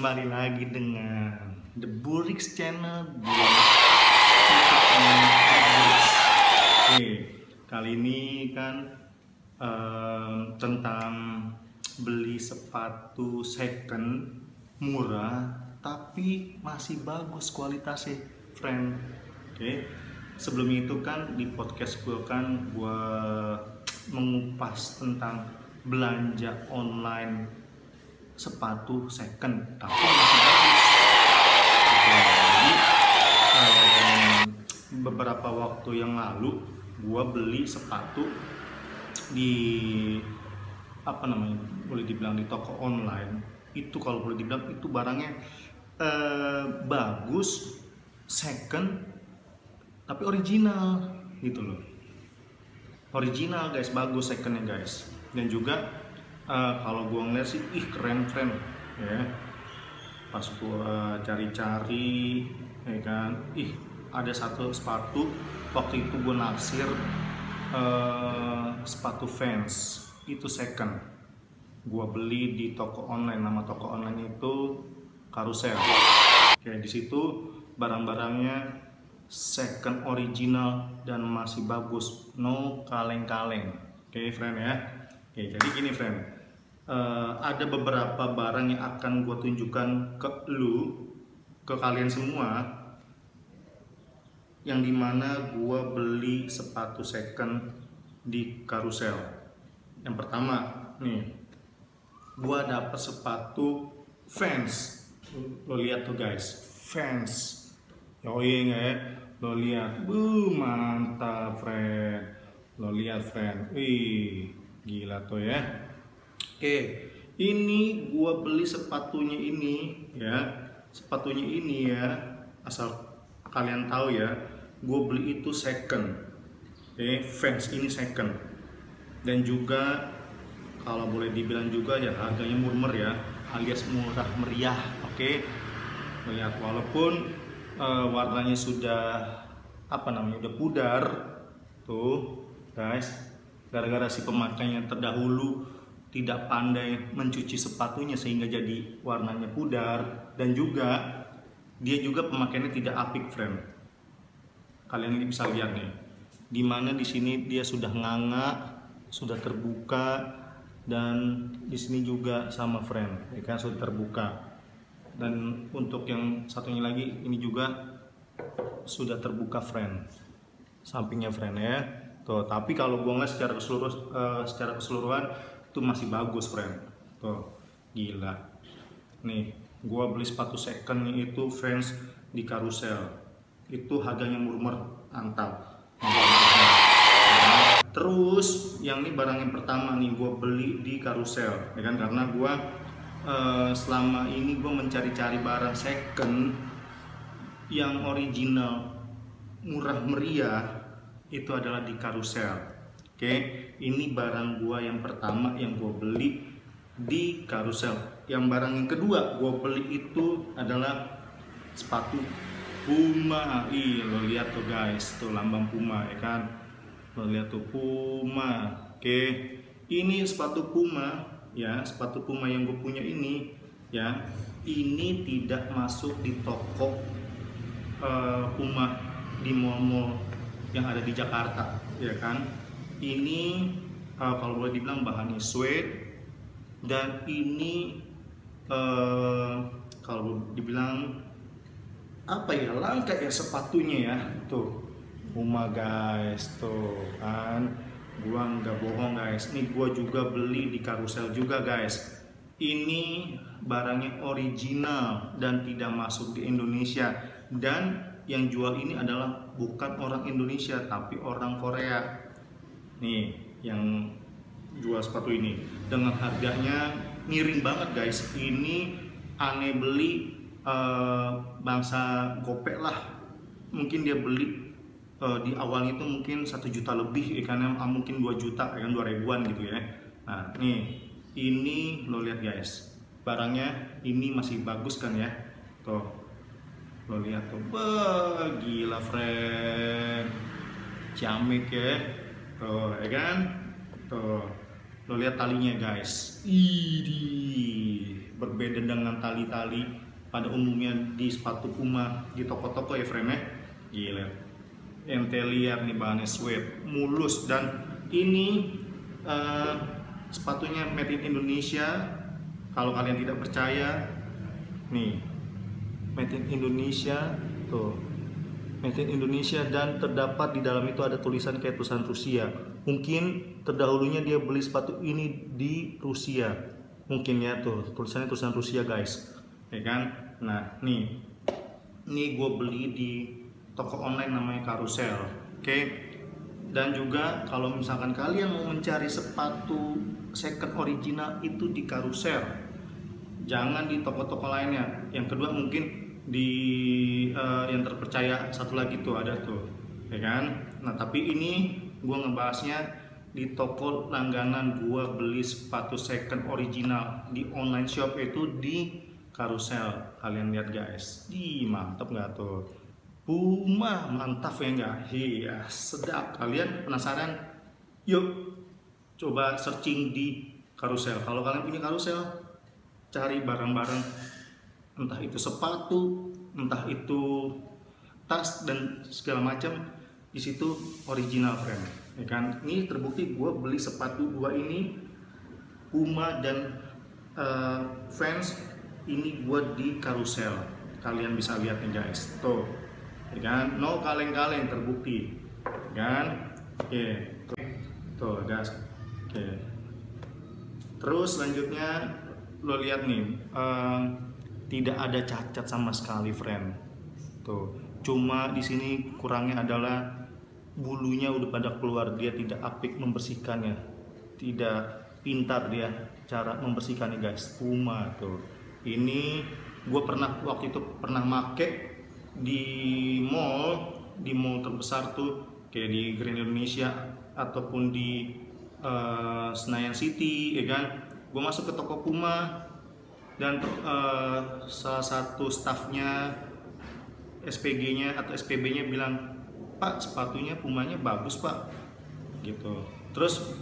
kembali lagi dengan The Burix Channel. Oke, kali ini kan tentang beli sepatu second murah tapi masih bagus kualitasnya, friend. Oke, sebelum itu kan di podcast gue kan gue mengupas tentang belanja online sepatu second tapi masih bagus. Jadi beberapa waktu yang lalu gua beli sepatu di boleh dibilang di toko online. Itu kalau boleh dibilang itu barangnya bagus, second tapi original gitu loh. Original guys, bagus secondnya guys. Dan juga kalau gue ngeliat sih, keren ya. Pas gue cari-cari, ya kan, ada satu sepatu waktu itu gue naksir, sepatu Vans itu second. Gue beli di toko online, nama toko online itu Carousel. Oke, di situ barang-barangnya second, original dan masih bagus, no kaleng-kaleng. Oke, friend ya. Oke, jadi gini friend, ada beberapa barang yang akan gue tunjukkan ke kalian semua, yang dimana gue beli sepatu second di Carousel. Yang pertama nih, gue dapet sepatu Vans. Lo lihat tuh guys, Vans. Yoi nggak ya? Lo lihat, mantap friend. Lo lihat friend, gila tuh ya. Oke, ini gua beli sepatunya ini ya. Sepatunya ini ya, asal kalian tahu ya, gua beli itu second. Oke, Vans ini second. Dan juga kalau boleh dibilang juga ya harganya murmer ya, alias murah meriah. Oke. Lihat, walaupun warnanya sudah udah pudar tuh guys, gara-gara si pemakainya terdahulu tidak pandai mencuci sepatunya sehingga jadi warnanya pudar, dan juga dia juga pemakaiannya tidak apik friend. Kalian ini bisa lihat nih, dimana di sini dia sudah nganga, sudah terbuka, dan di sini juga sama friend, ya kan, sudah terbuka. Dan untuk yang satunya lagi ini juga sudah terbuka friend, sampingnya friend ya. Tuh, tapi kalau gue ngeliat secara keseluruhan itu masih bagus friend. Tuh, gila. Nih, gue beli sepatu second itu Vans di Carousel. Itu harganya murmer, mantap. Terus yang ini barang yang pertama nih gue beli di Carousel, ya kan, karena gue selama ini gue mencari-cari barang second yang original, murah meriah, itu adalah di Carousel. Oke, ini barang gua yang pertama yang gua beli di Carousel. Yang barang yang kedua gua beli itu adalah sepatu Puma. Lo lihat tuh guys, tuh lambang Puma ya kan. Lo lihat tuh Puma. Oke, ini sepatu Puma ya, sepatu Puma yang gue punya ini ya. Ini tidak masuk di toko Puma di mall-mall yang ada di Jakarta, ya kan. Ini kalau boleh dibilang bahannya suede, dan ini kalau dibilang langka ya sepatunya ya. Tuh Puma guys, tuh kan, gua nggak bohong guys, ini gua juga beli di Carousel juga guys. Ini barangnya original dan tidak masuk di Indonesia, dan yang jual ini adalah bukan orang Indonesia tapi orang Korea. Nih yang jual sepatu ini dengan harganya miring banget guys. Ini aneh beli bangsa gopek lah. Mungkin dia beli di awal itu mungkin 1 juta lebih, karena mungkin 2 juta, kan 2 ribuan gitu ya. Nah nih, ini lo lihat guys, barangnya ini masih bagus kan ya. Tuh lo lihat tuh, gila friend, ciamik ya, tuh ya kan, tuh Lo lihat talinya guys, ini berbeda dengan tali-tali pada umumnya di sepatu Puma di toko-toko ya friend ya. Gila, ente lihat nih bahannya suede, mulus, dan ini sepatunya made in Indonesia. Kalau kalian tidak percaya, nih made in Indonesia tuh, made in Indonesia, dan terdapat di dalam itu ada tulisan kayak tulisan Rusia. Mungkin terdahulunya dia beli sepatu ini di Rusia, mungkin ya, tuh tulisannya tulisan Rusia guys, ya kan. Nah nih gue beli di toko online namanya Carousel, oke. Dan juga kalau misalkan kalian mau mencari sepatu second original itu di Carousel, jangan di toko-toko lainnya. Yang kedua mungkin di yang terpercaya satu lagi tuh ada tuh, ya kan. Nah tapi ini gue ngebahasnya di toko langganan gue beli sepatu second original di online shop itu di Carousel. Kalian lihat guys, mantap nggak tuh? Puma mantap ya enggak? Iya sedap. Kalian penasaran? Yuk coba searching di Carousel. Kalau kalian punya Carousel, cari barang-barang, entah itu sepatu, entah itu tas dan segala macam, di situ original friend, ya kan. Ini terbukti gue beli sepatu gue ini Puma dan Vans ini gue di Carousel. Kalian bisa lihat nih guys, tuh, ya kan, no kaleng-kaleng, terbukti, ya kan. Oke, tuh guys. Oke, terus selanjutnya lo lihat nih, tidak ada cacat sama sekali friend, tuh. Cuma di sini kurangnya adalah bulunya udah pada keluar, dia tidak apik membersihkannya, tidak pintar dia cara membersihkannya guys. Puma tuh, ini gue pernah waktu itu pernah make di mall terbesar tuh, kayak di Grand Indonesia ataupun di Senayan City, ya kan. Gue masuk ke toko Puma dan salah satu staffnya, SPG-nya atau SPB-nya bilang, "Pak, sepatunya Pumanya bagus pak," gitu. Terus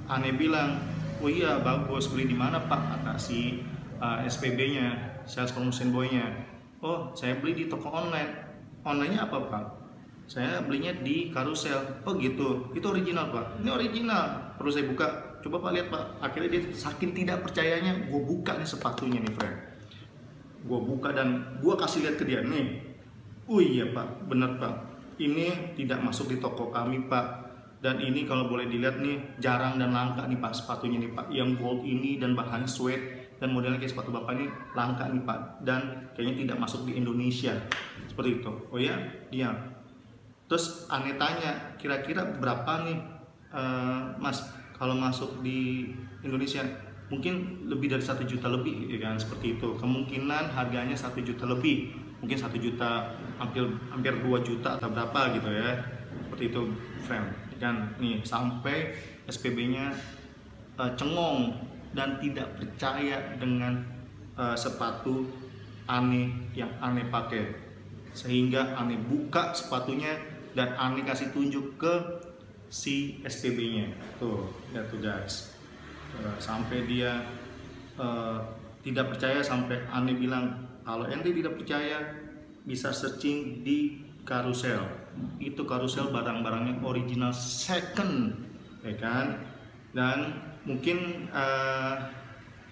aneh bilang, "Oh iya bagus, beli di mana pak?" Kata si SPB-nya, sales promotion boy-nya. "Oh saya beli di toko online." "Online-nya apa pak?" "Saya belinya di Carousel." "Oh gitu, itu original pak?" "Ini original." Perlu saya buka? "Coba pak lihat pak." Akhirnya dia saking tidak percayanya, gue buka nih sepatunya nih friend. Gue buka dan gue kasih lihat ke dia nih. "Oh iya pak, bener pak, ini tidak masuk di toko kami pak, dan ini kalau boleh dilihat nih jarang dan langka nih pak sepatunya nih pak, yang gold ini dan bahannya suede dan modelnya kayak sepatu bapak ini langka nih pak, dan kayaknya tidak masuk di Indonesia." Seperti itu. "Oh ya?" "Iya." Terus aneh tanya, "Kira-kira berapa nih mas kalau masuk di Indonesia?" "Mungkin lebih dari 1 juta lebih," ya kan. Seperti itu. Kemungkinan harganya 1 juta lebih, mungkin 1 juta hampir 2 juta atau berapa gitu ya. Seperti itu friend, kan. Nih sampai SPB-nya cengong dan tidak percaya dengan sepatu aneh yang aneh pakai, sehingga aneh buka sepatunya dan aneh kasih tunjuk ke si SPB-nya. Tuh lihat tuh guys, sampai dia tidak percaya, sampai aneh bilang, "Kalau ente tidak percaya bisa searching di Carousel, itu Carousel barang-barangnya original second," ya kan. Dan mungkin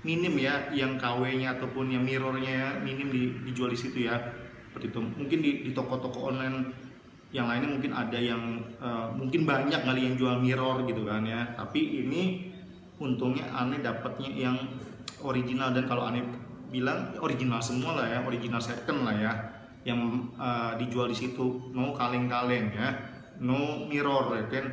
minim ya yang KW-nya ataupun yang mirrornya ya, minim dijual di situ ya. Seperti itu. Mungkin di toko-toko online yang lainnya mungkin ada yang mungkin banyak kali yang jual mirror gitu kan ya. Tapi ini untungnya aneh dapatnya yang original, dan kalau aneh bilang original semua lah ya, original second lah ya, yang dijual di situ, no kaleng-kaleng ya, no mirror ya kan.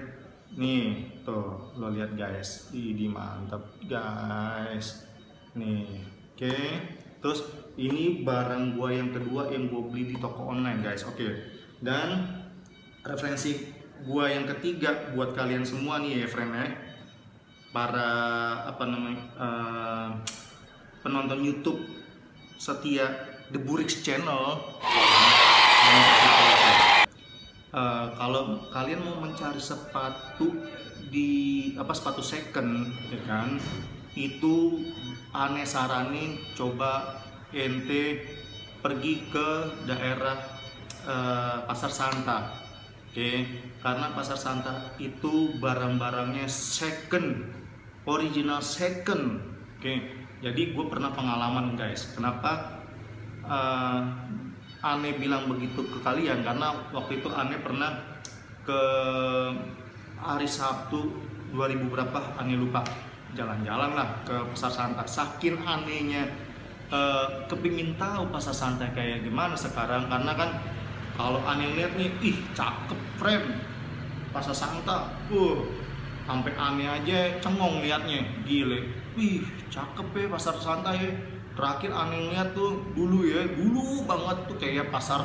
Nih tuh lo lihat guys, ini mantap guys nih. Oke, terus ini barang gua yang kedua yang gua beli di toko online guys. Oke, dan referensi gua yang ketiga buat kalian semua nih ya friend ya, para penonton YouTube setia The Burix Channel. Kalau kalian mau mencari sepatu di sepatu second ya kan, itu aneh saranin coba ente pergi ke daerah Pasar Santa. Oke, karena Pasar Santa itu barang-barangnya second, original second. Oke, jadi gue pernah pengalaman guys. Kenapa Ane bilang begitu ke kalian? Karena waktu itu Ane pernah ke hari Sabtu 2000 berapa, Ane lupa, jalan-jalan lah ke Pasar Santa. Saking anehnya kepingin tahu Pasar Santa kayak gimana sekarang, karena kan kalau Ane lihat nih, ih cakep friend Pasar Santa, sampai Ane aja cengong liatnya, gile, wih cakep ya Pasar Santa ya. Terakhir Ane lihat tuh dulu banget tuh kayak pasar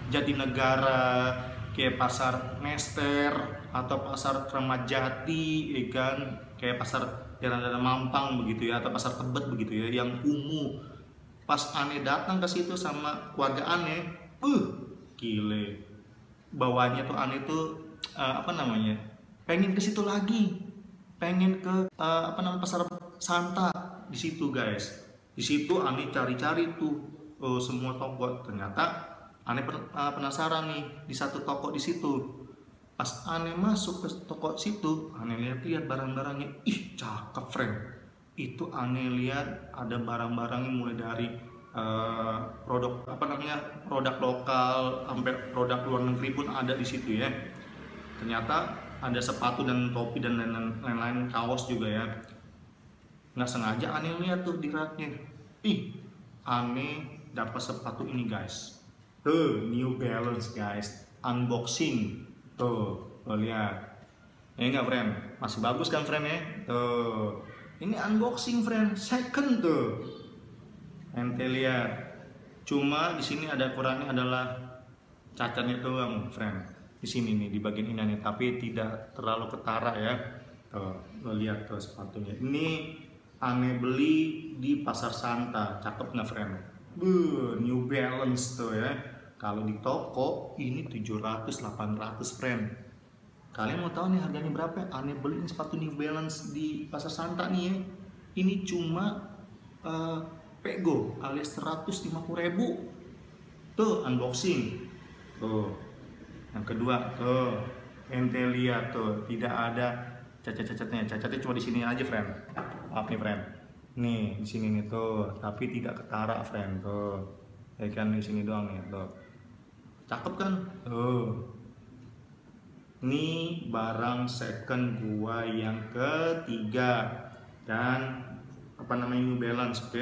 Jatinegara, kayak pasar Nester atau pasar Kramat Jati, ya kan, kayak pasar Jalan-Jalan Mampang begitu ya, atau pasar Tebet begitu ya, yang kumuh. Pas Ane datang ke situ sama keluarga Ane, gile, bawaannya tuh Ane tuh pengen ke situ lagi, pengen ke Pasar Santa di situ guys. Di situ Ane cari-cari tuh semua toko. Ternyata Ane penasaran nih di satu toko di situ. Pas Ane masuk ke toko situ, Ane lihat barang-barangnya, ih cakep friend. Itu Ane lihat ada barang-barangnya mulai dari produk produk lokal sampai produk luar negeri pun ada di situ ya. Ternyata ada sepatu dan topi dan lain-lain, kaos juga ya. Nggak sengaja Ane lihat tuh di raknya, ih Ane dapat sepatu ini guys, tuh New Balance guys, unboxing. Tuh, lo lihat. Ya enggak friend? Masih bagus kan friend ya? Tuh. Ini unboxing friend, second tuh. Ente lihat. Cuma di sini ada kurangnya adalah cacatnya doang friend. Di sini nih di bagian ini nih, tapi tidak terlalu ketara ya. Tuh, lo lihat tuh sepatunya. Ini Ane beli di Pasar Santa. Cakep nggak friend? New Balance tuh ya. Kalau di toko ini 700-800 friend. Kalian mau tahu nih harganya berapa? Ane beli sepatu New Balance di Pasar Santa nih ya. Ini cuma pego alias 150.000. Tuh unboxing. Tuh. Yang kedua tuh, ente lihat tuh, tidak ada cacat-cacatnya. Cacatnya cuma di sini aja friend. Maaf nih friend. Nih di sini nih tuh, tapi tidak ketara friend tuh. Ya kan di sini doang nih tuh. Cakep kan? Ini barang second gua yang ketiga dan New Balance, oke?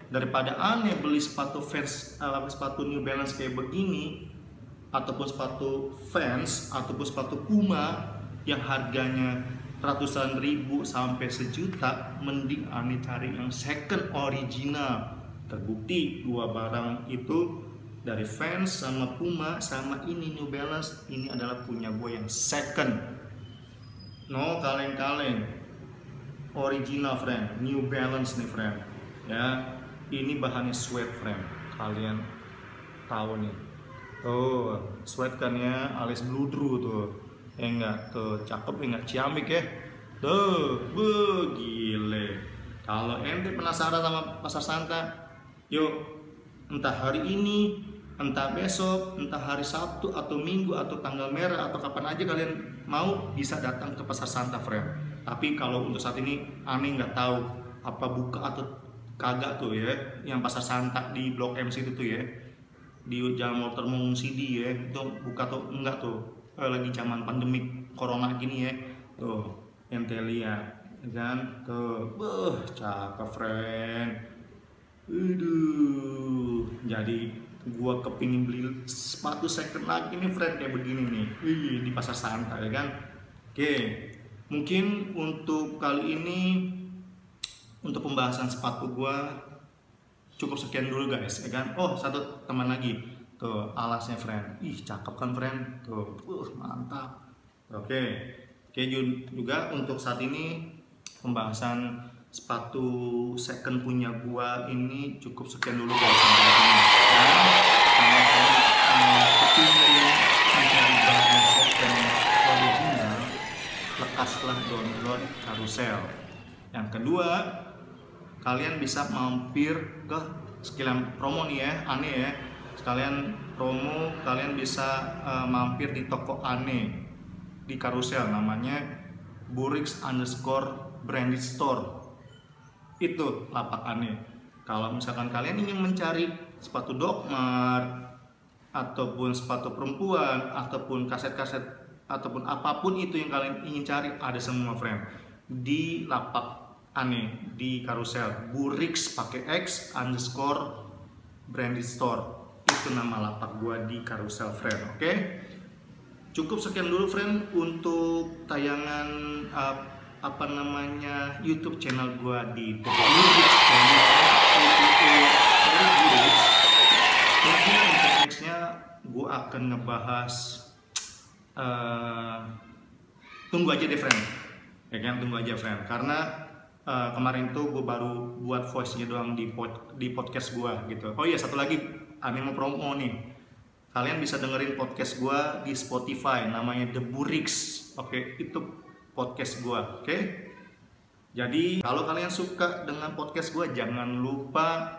Daripada Ane beli sepatu fans, sepatu New Balance kayak begini, ataupun sepatu Vans ataupun sepatu Puma yang harganya ratusan ribu sampai sejuta, mending Ane cari yang second original. Terbukti dua barang itu dari Vans sama Puma sama ini New Balance, ini adalah punya gue yang second, no kaleng-kaleng, original friend, New Balance nih friend ya. Ini bahannya sweat friend, kalian tahu nih tuh, sweat kan ya, alias bludru tuh ya enggak, tuh cakep enggak, ciamik ya tuh, gile. Kalau ente penasaran sama Pasar Santa, yuk entah hari ini, entah besok, entah hari Sabtu atau Minggu atau tanggal merah atau kapan aja kalian mau, bisa datang ke Pasar Santa friend. Tapi kalau untuk saat ini Ane nggak tahu apa buka atau kagak tuh ya, yang Pasar Santa di Blok M situ tuh ya, di Jalan Walter Mengungsi ya, itu buka tuh enggak tuh, lagi zaman pandemik corona gini ya. Tuh ente lihat kan tuh, cakep friend. Jadi gua kepingin beli sepatu second lagi nih friend kayak begini nih, di Pasar Santa ya kan. Oke, mungkin untuk kali ini, untuk pembahasan sepatu gua cukup sekian dulu guys ya kan. Oh, satu teman lagi tuh, alasnya friend, ih cakep kan friend tuh, mantap. Oke, juga untuk saat ini pembahasan sepatu second punya gua ini cukup sekian dulu guys. lepaslah download Carousel. Yang kedua, kalian bisa mampir ke sekalian promo nih ya, aneh ya. Sekalian promo, kalian bisa mampir di toko aneh di Carousel, namanya Burix_branded store. Itu lapak aneh. Kalau misalkan kalian ingin mencari sepatu Dokmar ataupun sepatu perempuan ataupun kaset-kaset ataupun apapun itu yang kalian ingin cari, ada semua friend di lapak aneh di Carousel. Burix pakai X_branded store, itu nama lapak gua di Carousel friend. Oke, cukup sekian dulu friend untuk tayangan YouTube channel gua di The Burix channel. Mungkin untuk nextnya gue akan ngebahas tunggu aja deh friend, ya kan, tunggu aja friend, karena kemarin tuh gue baru buat voice-nya doang di podcast gue gitu. Oh iya, satu lagi aneh mau promo nih, kalian bisa dengerin podcast gue di Spotify, namanya The Burix. Oke, itu podcast gue. Oke, jadi kalau kalian suka dengan podcast gue, jangan lupa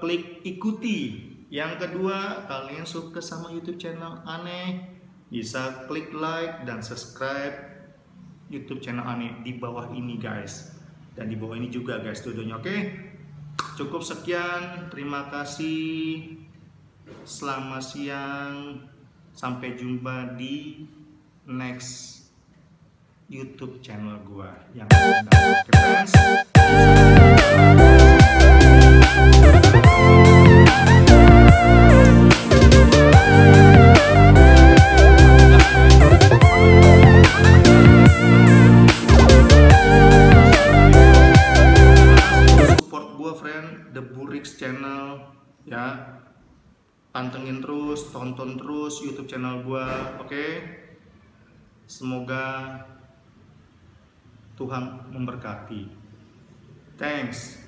klik ikuti. Yang kedua, kalian suka sama YouTube channel aneh, bisa klik like dan subscribe YouTube channel aneh di bawah ini guys, dan di bawah ini juga guys videonya. Oke, cukup sekian, terima kasih, selamat siang, sampai jumpa di next YouTube channel gua yang oke friends. The Burix channel ya, pantengin terus, tonton terus YouTube channel gua. Oke, semoga Tuhan memberkati. Thanks.